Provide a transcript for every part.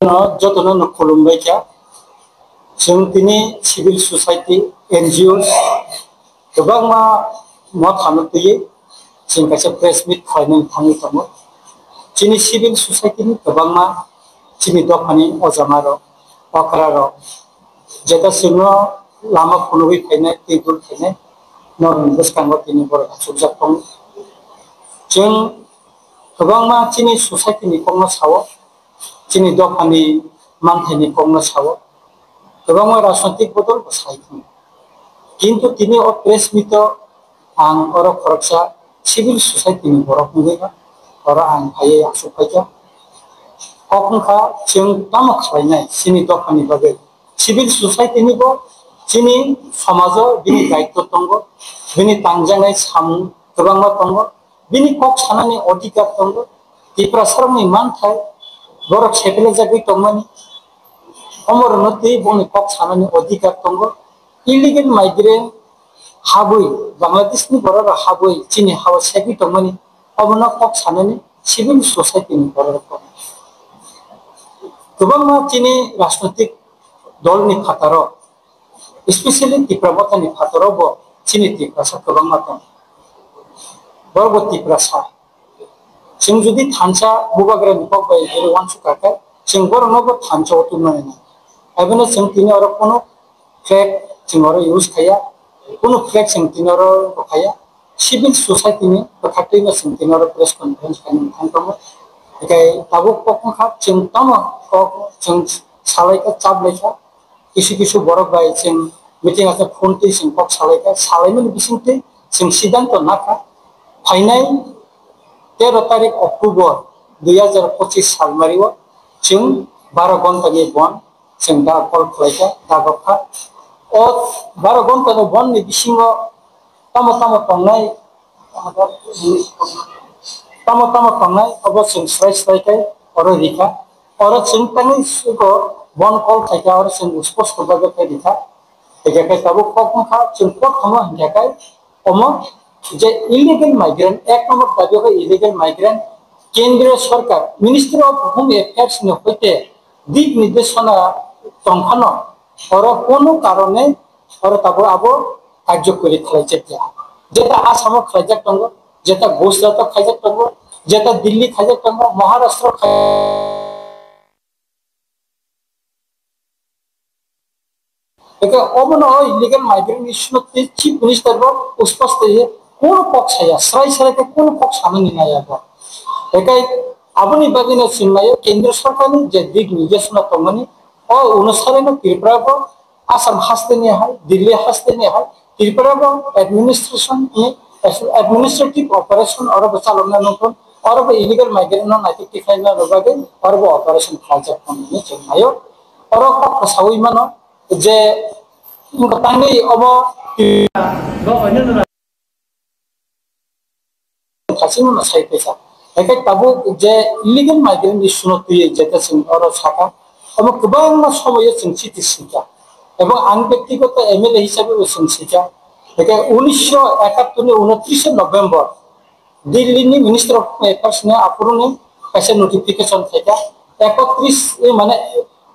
যতन खुलुमबायखा जों दिनै civil society NGOs गोबां मा थानो फैयो जों खायसे प्रेस मिट खालामनो थाङो दङ जोंनि सिभिल ससाइटिनि गोबां जोंनि दखानि अजामार अख्रार जेता जोङो लामा खुलुबै फैनाय टेबुल फैनाय नरम गोसखांबो दिनै बर' सुबजाब दं जों गोबां जोंनि ससाइटिनि खौनो सावो जोंनि दखानि मानथायनि खौनो सावो गोबां राजनैतिक बदल सायखं किन्तु दिनै प्रेस मिट आं और खरकसा सिभिल ससाइटिनि बर' बुंगैबा और आं फायै आसुफायजा अखंखा जों ताम खालायनाय जोंनि दखाननि बागै सिभिल ससाइटिनिबो जोंनि समाजाव बिनि दायित्व दङ बिनि तांजानाय सामु गोबां दङ बिनि कक सानानै अधिकार दङ दिफ्रा सरनि मानथाय बर' सेपेले जागै दंमानि अमर नथि बनि कक सानानै अधिकार दङ इलिगेल माइग्रेन्ट हाबै बांलादेशनि बर' हाबै जोंनि हावा सेगै दंमानि अबनो कक सानानै सिभिल ससाइटिनि बर' गोबां जोंनि राजनैतिक दलनि फाताराव स्पेशली तिप्रामतानि फातारावबो जोंनि तिप्रासा गोबां दं बरबो तिप्रासा जों जुदि थानसा बुबाग्रा निपाव बाय जेरै वानसु काकाय जों बर'नावबो थानसा अतुमाय एबनो जों तिनि और कोनो फ्लैग जों और यूज खाया कोनो फ्लैग जों तिनि और खाया सिभिल ससाइटिनि खाथिनो जों तिनि और प्रेस कॉन्फ्रेंस खालामनो थांदोंमोन ओमफ्राय दाबो कखा जों ताम जों सालायखा चाबलायखा किसु बर' बाय जों मिटिं आसे फोनते जों कक सालायखा सालायमोन बिसिंते जों सिद्धांत नाखा फाइनाल 13 तारिख अक्टूबर 2025 साल मारिव जों 12 घंटानि बन जों दा कल खालायखा दागखा और 12 घंटानि बन नि बिसिङाव ताम थांनाय अब जों स्राय और रिखा और जों तानि सुको बन कल थायका और जों स्पष्ट बागै फैदिखा एखाय ताबो कखा जों कक खामा हनखाय अम जे इलिगेल माइग्रेंट एक नंबर दाबियाव इलिगेल माइग्रेंट केंद्रीय सरकार मिनिस्ट्री ऑफ होम अफेयर्स ने होते दिक निर्देशना तंखानो और कोनो कारणे और ताबो आबो कार्यकरी खालायजेया जेता आसाम खालायजाक दंगो जेता गुजरात खालायजाक दंगो जेता दिल्ली खालायजाक दंगो महाराष्ट्र अबनो illegal migrant issue chief minister बो स्पष्ट है कोनो पक्ष है स्राय के कोनो पक्ष सामने नहीं आया एकाय आबनि बागिनो सिनमायो केंद्र सरकारनि जे दिग निर्देशना तंगनि ओ अनुसारेनो त्रिपुराबो आसाम हास्तेनि हाय दिल्ली हास्तेनि हाय त्रिपुराबो एडमिनिस्ट्रेशन एडमिनिस्ट्रेटिव ऑपरेशन और बचालना नोंखौ और इलिगेल माइग्रेंट ना नाइटिफाइना रबागे और ऑपरेशन खालजा खमनि जोंनायो और पक्ष सावै मानो जे तांनि अब खासिनो साइ पैसा एके ताबो जे इलिगेल माइग्रेंट इशू न तुये जेता सिं और साका अब गोबां समय जों सिटि सिका एवं आं व्यक्तिगत एमएलए हिसाबै जों सिका एके 1971 नि 29 नवेम्बर दिल्लीनि मिनिस्टर ऑफ अफेयर्स ने आपुरने कैसे नोटिफिकेशन थायका 31 माने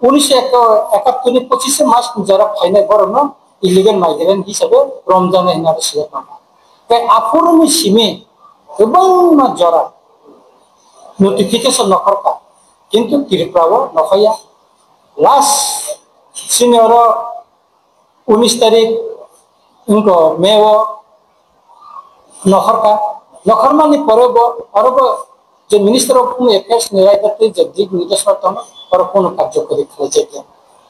1971 नि 25 मार्च जरा फाइनल बरनो इलिगेल माइग्रेंट हिसाबै रमजान होना सिया ते आपुरनि सिमे गोबां जरा नोटिफिकेशन नखरका किंतु त्रिपुराव नखया लास्ट सिनियर 19 तारीख उनको मेव नखरका नखरमानि परब अरब जो मिनिस्टर ऑफ होम अफेयर्स ने रायगते जे दिग निर्देशना तंग और कोनो कार्यकरी खालायजेया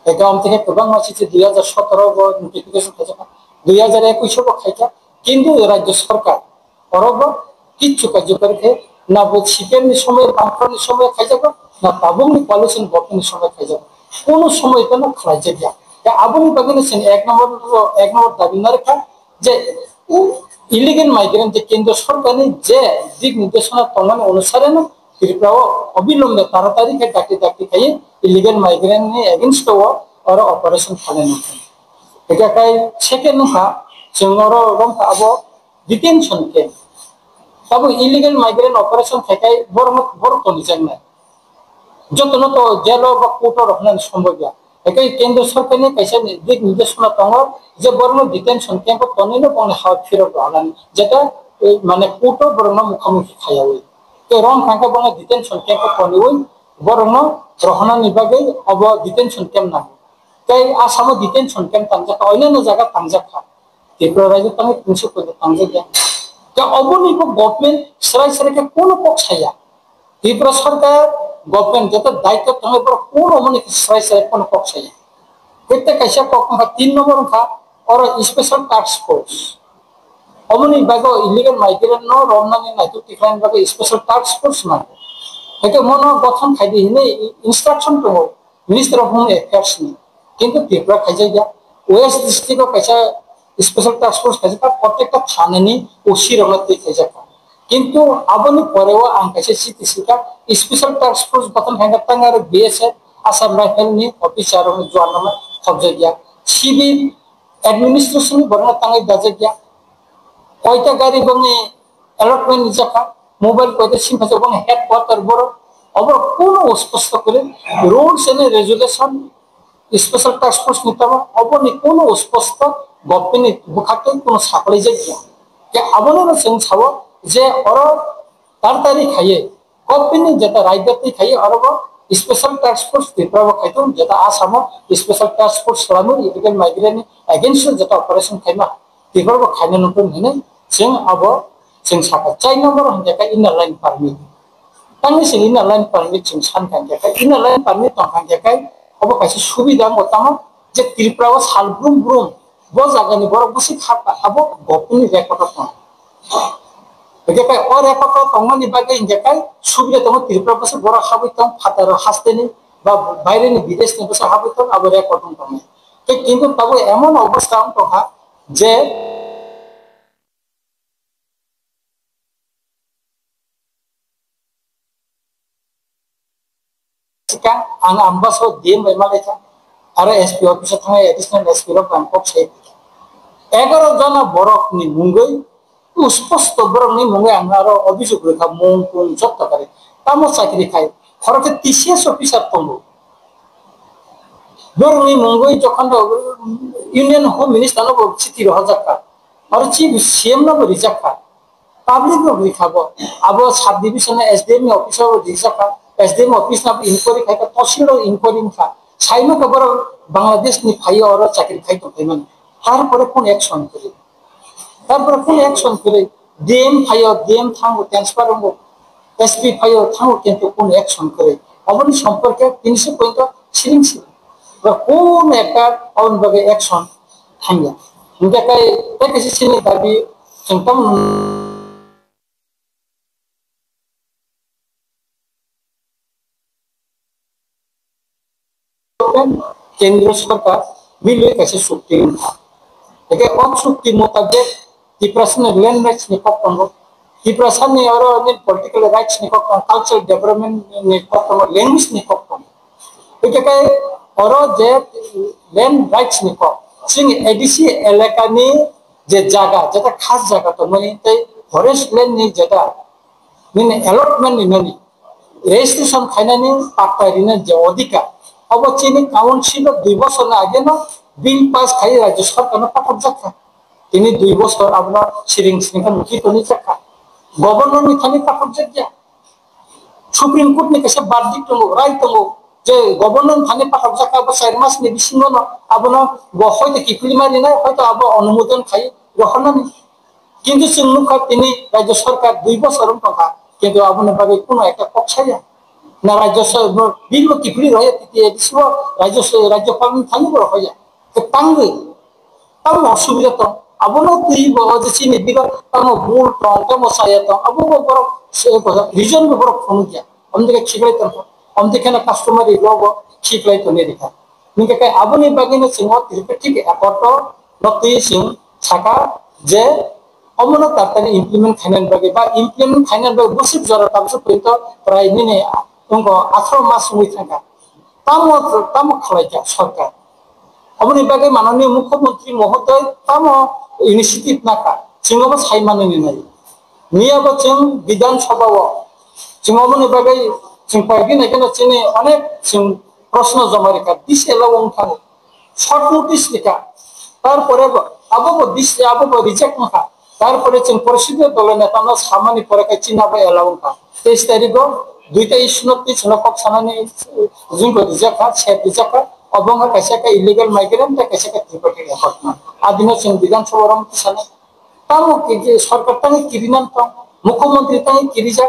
एकाम থেকে गोबां मानसि 2017 बो नोटिफिकेशन खायजा 2021 बो खायजा किंतु राज्य सरकार अरब किच्छु कार्यकरी ना बो सिपेलनि समय बांफोरनि समय खायजाबो ना ताबुंनि पॉलिसी बटनि समय खायजाबो कोनो समय तनो खालायजेया दा आबुनि बागैनो जों एक नंबर दाबिनारखा जे इलिगेल माइग्रेंट जे केंद्र सरकारनि जे दिग निर्देशना तंगनि अनुसारेनो त्रिपुराव अविलंबे 13 तारिख डाक्टी खायो इलिगेल माइग्रेंट नि अगेंस्ट और ऑपरेशन खालायनो एकाय सेकेंड हा जों और रम आबो डिटेंशन के तब इलिगेल माइग्रेंट ऑपरेशन थाखाय बर तो निजांनाय যতন তো জেল বা কোর্ট রহনানি সম্ভব गया একে কেন্দ্র সরকারनि কাইসা দিক নির্দেশনা দङ যে বরং ডিটেনশন ক্যাম্প তনিনো বং হাও ফিরত রহনানি যেটা মানে কোর্ট বরং মুখোমুখি খায়াওই তে রং থাকা বং ডিটেনশন ক্যাম্প তনিওই বরং রহনানি বাগै अब डिटेनशन क्याम्प ना তাই আসামে ডিটেনশন ক্যাম্প তাंजाखा অন্যান্য জায়গা তাंजाखा ত্রিপুরা রাজ্য তাঙ্গে 300 কোটি তাंजाखा তা অবনিব গভর্নমেন্ট সরাই সরাইকে কোন পক্ষায়া ত্রিপুরা সরকার गवर्नमेंट जो दायित्व तंगे पर कौन अमने सराय सराय कौन पक्ष है इतने कैसे पक्ष का 3 नंबर का और स्पेशल टास्क फोर्स अमने बागो इलीगल माइग्रेंट नो रोमनानि नाइटु टिक्लाइन बागो स्पेशल टास्क फोर्स ना एके मनो गठन खाइदि हिने इंस्ट्रक्शन तो मिनिस्टर ऑफ होम अफेयर्स नि किंतु त्रिपुरा खाइजा गया वेस्ट डिस्ट्रिक्ट को कैसा स्पेशल टास्क फोर्स कैसा प्रत्येकटा थानानि ओसी रमते कैसा किंतु aboni poreo ang kasi CTC ka special task force gotong hanga tangar BSF asam rifle ni officer ni juan nama khobje gya civil administration borna tangai daje gya koita gari bongi allotment ni jaka mobile koita sim haje bong headquarter boro obor kono osposto kore rules and regulation special task force ni tama oboni kono osposto government bukhate kono sakli je gya ke aboni na sing sawo जे और तारतारी खाइए कॉपीनी जता राइडरती खाइए और वो special task force Tripura वो खाइतो जता Assam special task force लानो illegal migrant against जता ऑपरेशन खाइमा त्रिपुरा वो खाइने नुटन हिने जों अब जों साका चाइ नम्बर हंजाका इनर लाइन परमिट तांनि सिं इनर लाइन परमिट जों सान खांजाका इनर लाइन परमिट तंग खांजाका अब कासे सुबिदा मतामा जे त्रिपुरा वो सालब्रुम ब्रुम बो जागानि बरक बुसि खापा अब गपनि रेकर्ड दं Jadi orang apa tongman ni bagai jadi sudah tong Tripura pasal borak habis tong fatar haste ni, bah bayar ni bides ni pasal habis tong abu rekod tong ni. Tapi tahu emon obstan tong ha, je sekarang ang ambas ho dia memang leca, ada SP officer tengah additional SP lo Bangkok saya. 11 jana borak ni munggui स्पष्ट बरंनि मुंगे आंगारो अभियोग रेखा मुं पुं जत्ता करे तामो चाकरी खाय खरके TCS officer तंगो बरंनि मुंगे जखन यूनियन होम मिनिस्टर नो चिठी रजाका और चीफ सीएम नो रिजाका पब्लिक नो रिखाबो अब सब डिविजन एसडीएम ऑफिसर रिजाका एसडीएम ऑफिस ना इंक्वायरी खाय तहसील इंक्वायरी खा साइनो खबर बांग्लादेश नि फाइ और चाकरी खाय तो फेमन तार परे कोन एक्शन करे তারপরে কোন অ্যাকশন করে ডিএম ফাইও ডিএম থাঙ্গো ট্রান্সফার হবো এসপি ফাইও থাঙ্গো কিন্তু কোন অ্যাকশন করে অবনি সম্পর্কে 300 পয়েন্ট সিরিং ছিল বা কোন একটা অনভাবে অ্যাকশন থাঙ্গা ইন্টাকাই তাকে সিনে দাবি সংতম কেন্দ্র সরকার মিলে কাছে চুক্তি একে অচুক্তি মোতাবেক Triprasani land rights ni koptongo, Triprasani oro ni political rights ni koptongo, cultural development ni koptongo, language ni koptongo. Itu kai oro je land rights ni kop. Sing edisi elaka ni je jaga, jeta khas jaga to mani tai forest land ni jeta, ni allotment ni nani. Registration khaina ni patari ni je odika. Abo chini council 2 বছর আগে না bill pass খাই রাজ্য সরকার না পাঠাব যাচ্ছে তিনি 2 বছর আপনার সিরিং সিংহা মুখী তনি চাকা গভর্নর নি থানি পাঠাব যাচ্ছে সুপ্রিম কোর্ট নি কাছে বার্দিক দङ রায় দङ যে গভর্নর থানি পাঠাব যাকা বা 4 মাস নি বিসিङ ন আপনার হয়তো কিফলি মারি না হয়তো আব অনুমোদন খাই রহনানি কিন্তু সিংনুখা তিনি রাজ্য সরকার 2 বছর টাকা কিন্তু আপনার ভাবে কোনো একটা পক্ষায়া না রাজ্য সরকার বিল কিফলি রহে তিতে দিছো রাজ্য পালন থানি বড় হয়া তো তাঙ্গে তাও অসুবিধা তো আবনো তুই যে চিনি দিবা তামো ভুল তামো সায়া তো আবো বড় সে কথা রিজন বড় ফোন কিয়া আমদিকে খিগলাই তো আমদিকে না কাস্টমার লোগ খিগলাই তো নে দেখা নিকে কাই আবনি বাগিনে সিংহ ঠিক একট নতি সিং ছাকা যে অমনো তাড়াতাড়ি ইমপ্লিমেন্ট খাইনান বাগে বা ইমপ্লিমেন্ট খাইনান বাগে বসিব জরা তাবসো পর্যন্ত প্রায় নিনে তঙ্গ 18 মাস সময় থাকা তামো খালাইকা সরকার अपनी बागे माननीय मुख्यमंत्री महोदय तम इनिशिएटिव नाका जोंबो साइमानो नि नाय नियाबो जों विधानसभा जों अपनी बागे जों पाइगि नायखौनो जोंनि अनेक जों प्रश्न जमा रेखा दिस एलाव थाङो शर्ट नोटिस लेखा तारपरे आबो दिस आबो रिजेक्ट नखा तारपरे जों परिषदीय दल नेतानो सामानि परेखा चिनाबो एलाव था 23 तारिखो दुईटा इस्यु नोटिस नखक सानानि जोंखौ रिजेक्ट खा सेट रिजेक्ट खा अबंगा कैसे का इलीगल माइग्रेंट कैसे का त्रिपाठी एफर्ट आदिनो जों विधानसभा साने तामो कि सरकार तांग किरिनान तो मुख्यमंत्री तांग किरिजा